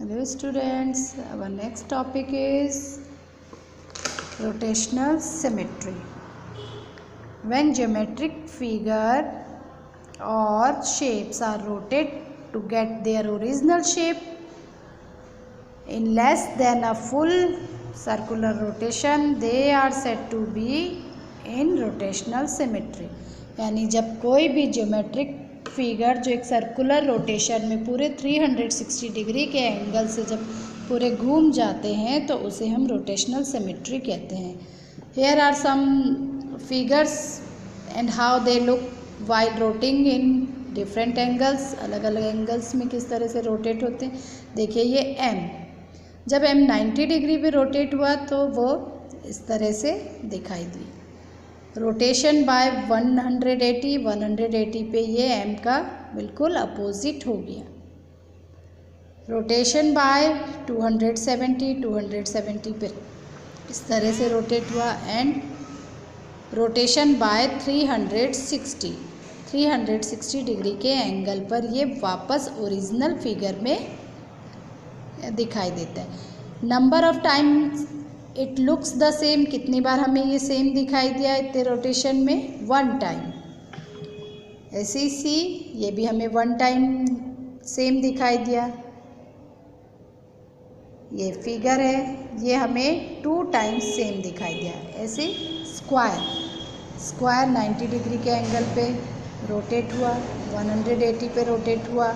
Hello students, our next topic is rotational symmetry. When geometric figure or shapes are rotated to get their original shape in less than a full circular rotation, they are said to be in rotational symmetry. यानी जब कोई भी geometric figure जो एक circular rotation में पूरे 360 degree के angle से जब पूरे घूम जाते हैं तो उसे हम रोटेशनल सिमेट्री कहते हैं. Here are some figures and how they look while rotating in different angles. अलग अलग एंगल्स में किस तरह से रोटेट होते हैं. देखिए ये M, जब M 90 डिग्री पे रोटेट हुआ तो वो इस तरह से दिखाई दी. रोटेशन बाय 180 पे ये M का बिल्कुल अपोजिट हो गया. रोटेशन बाय 270 पे इस तरह से रोटेट हुआ. एंड रोटेशन बाय 360 डिग्री के एंगल पर ये वापस ओरिजिनल फिगर में दिखाई देता है. Number of times it looks the same, कितनी बार हमें ये सेम दिखाई दिया इतने रोटेशन में. 1 टाइम. ऐसे ही ये भी हमें 1 टाइम सेम दिखाई दिया. ये फिगर है, ये हमें 2 टाइम्स सेम दिखाई दिया. ऐसे स्क्वायर 90 डिग्री के एंगल पे रोटेट हुआ, 180 पे रोटेट हुआ,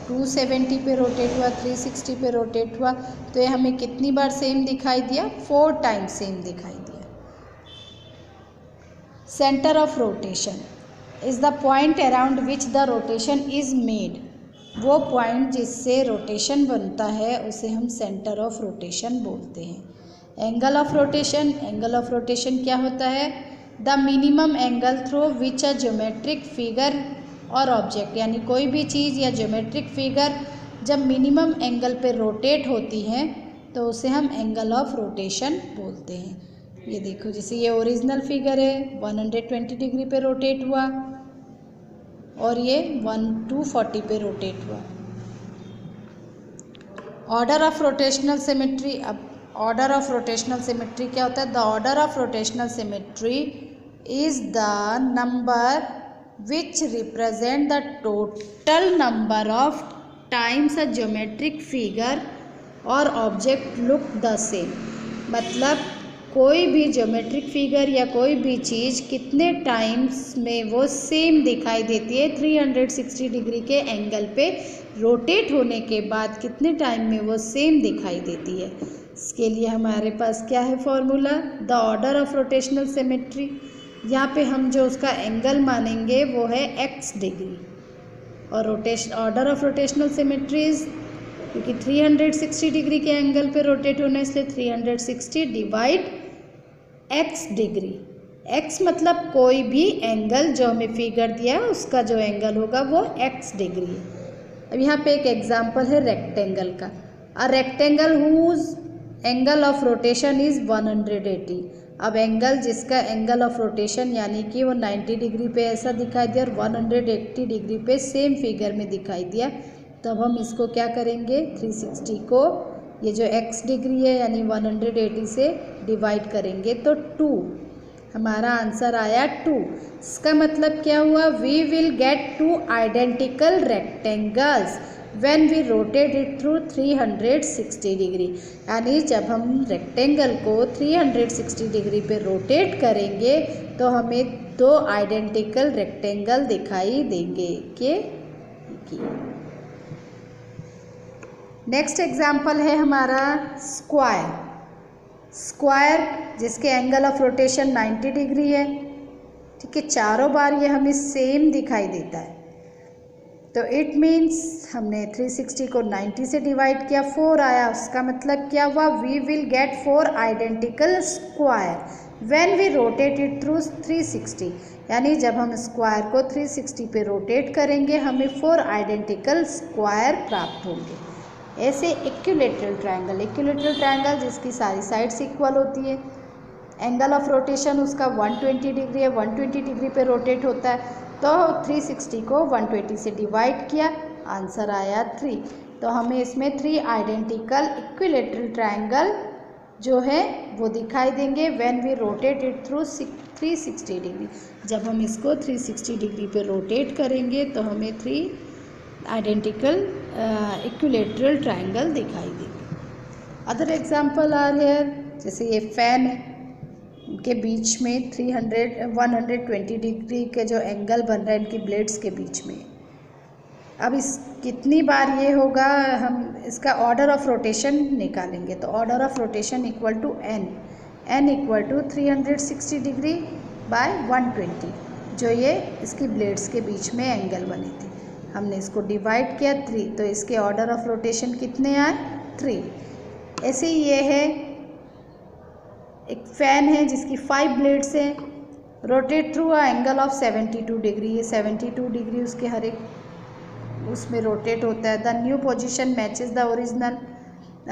270 पे रोटेट हुआ, 360 पे रोटेट हुआ. तो ये हमें कितनी बार सेम दिखाई दिया. 4 टाइम्स सेम दिखाई दिया. Centre of rotation is the point around which the rotation is made. वो पॉइंट जिससे रोटेशन बनता है उसे हम सेंटर ऑफ रोटेशन बोलते हैं. एंगल ऑफ रोटेशन क्या होता है. The minimum angle through which a geometric figure और ऑब्जेक्ट, यानी कोई भी चीज़ या ज्योमेट्रिक फिगर जब मिनिमम एंगल पे रोटेट होती हैं तो उसे हम एंगल ऑफ रोटेशन बोलते हैं. ये देखो, जैसे ये ओरिजिनल फिगर है, 120 डिग्री पे रोटेट हुआ और ये 240 पे रोटेट हुआ. Order of rotational symmetry. अब ऑर्डर ऑफ रोटेशनल सिमेट्री क्या होता है. The order of rotational symmetry is the number which represent the total number of times a geometric figure or object look the same. मतलब कोई भी geometric figure या कोई भी चीज़ कितने टाइम्स में वो सेम दिखाई देती है 360 डिग्री के एंगल पे रोटेट होने के बाद कितने टाइम में वो सेम दिखाई देती है. इसके लिए हमारे पास क्या है formula. The order of rotational symmetry. यहाँ पे हम जो उसका एंगल मानेंगे वो है x डिग्री. और ऑर्डर ऑफ रोटेशनल सिमेट्रीज, क्योंकि 360 डिग्री के एंगल पे रोटेट होना है इसलिए 360 डिवाइड x डिग्री. x मतलब कोई भी एंगल जो हमें फिगर दिया है उसका जो एंगल होगा वो x डिग्री है. अब यहाँ पे एक एग्जांपल है रेक्टेंगल का. A rectangle whose angle of rotation is 180. अब एंगल जिसका एंगल ऑफ रोटेशन यानी कि वो 90 डिग्री पे ऐसा दिखाई दिया और 180 डिग्री पे सेम फिगर में दिखाई दिया, तब हम इसको क्या करेंगे. 360 को ये जो x डिग्री है यानी 180 से डिवाइड करेंगे तो 2. हमारा आंसर आया 2. इसका मतलब क्या हुआ. We will get 2 identical rectangles when we rotate it through 360 degree. यानी जब हम रेक्टेंगल को 360 डिग्री पे रोटेट करेंगे तो हमें 2 आइडेंटिकल रेक्टेंगल दिखाई देंगे. नेक्स्ट एग्जाम्पल है हमारा स्क्वायर जिसके एंगल ऑफ रोटेशन 90 डिग्री है. ठीक है, चारों बार ये हमें सेम दिखाई देता है तो इट मीन्स हमने 360 को 90 से डिवाइड किया, 4 आया. उसका मतलब क्या हुआ. We will get 4 identical square when we rotate it through 360. यानी जब हम स्क्वायर को 360 पे रोटेट करेंगे हमें 4 आइडेंटिकल स्क्वायर प्राप्त होंगे. ऐसे इक्विलेटरल ट्रायंगल जिसकी सारी साइड्स इक्वल होती है. एंगल ऑफ रोटेशन उसका 120 डिग्री है, 120 डिग्री पे रोटेट होता है तो 360 को 120 से डिवाइड किया, आंसर आया 3. तो हमें इसमें 3 आइडेंटिकल इक्विलेटरल ट्रायंगल जो है वो दिखाई देंगे when we rotate it through 360 degree. जब हम इसको 360 डिग्री पे रोटेट करेंगे तो हमें 3 आइडेंटिकल इक्विलेटरल ट्रायंगल दिखाई देंगे। अदर एग्जांपल आर हियर, जैसे ये फैन के बीच में 120 डिग्री के जो एंगल बन रहा है इनकी ब्लेड्स के बीच में। अब इस कितनी बार ये होगा, हम इसका ऑर्डर ऑफ रोटेशन निकालेंगे। तो order of rotation equal to n equal to 360 degree by 120, जो ये इसकी ब्लेड्स के बीच में एंगल बने थे। हमने इसको डिवाइड किया 3, तो इसके ऑर्डर ऑफ रोटेशन कितने आए 3। ऐसे ही ये है एक फ़ैन है जिसकी 5 ब्लेड्स हैं, rotate through a angle of 72 degree. ये 72 डिग्री उसके हर एक उसमें रोटेट होता है। The new position matches the original.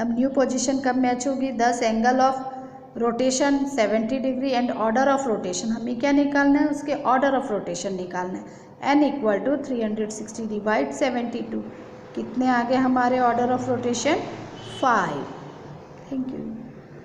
अब न्यू पोजीशन कब मैच होगी, 10 angle of rotation 70 degree and order of rotation हमें क्या निकालना है, उसके ऑर्डर ऑफ रोटेशन निकालना है। n इक्वल टू 360 डिवाइड 72, कितने आ गए हमारे order of rotation 5। Thank you.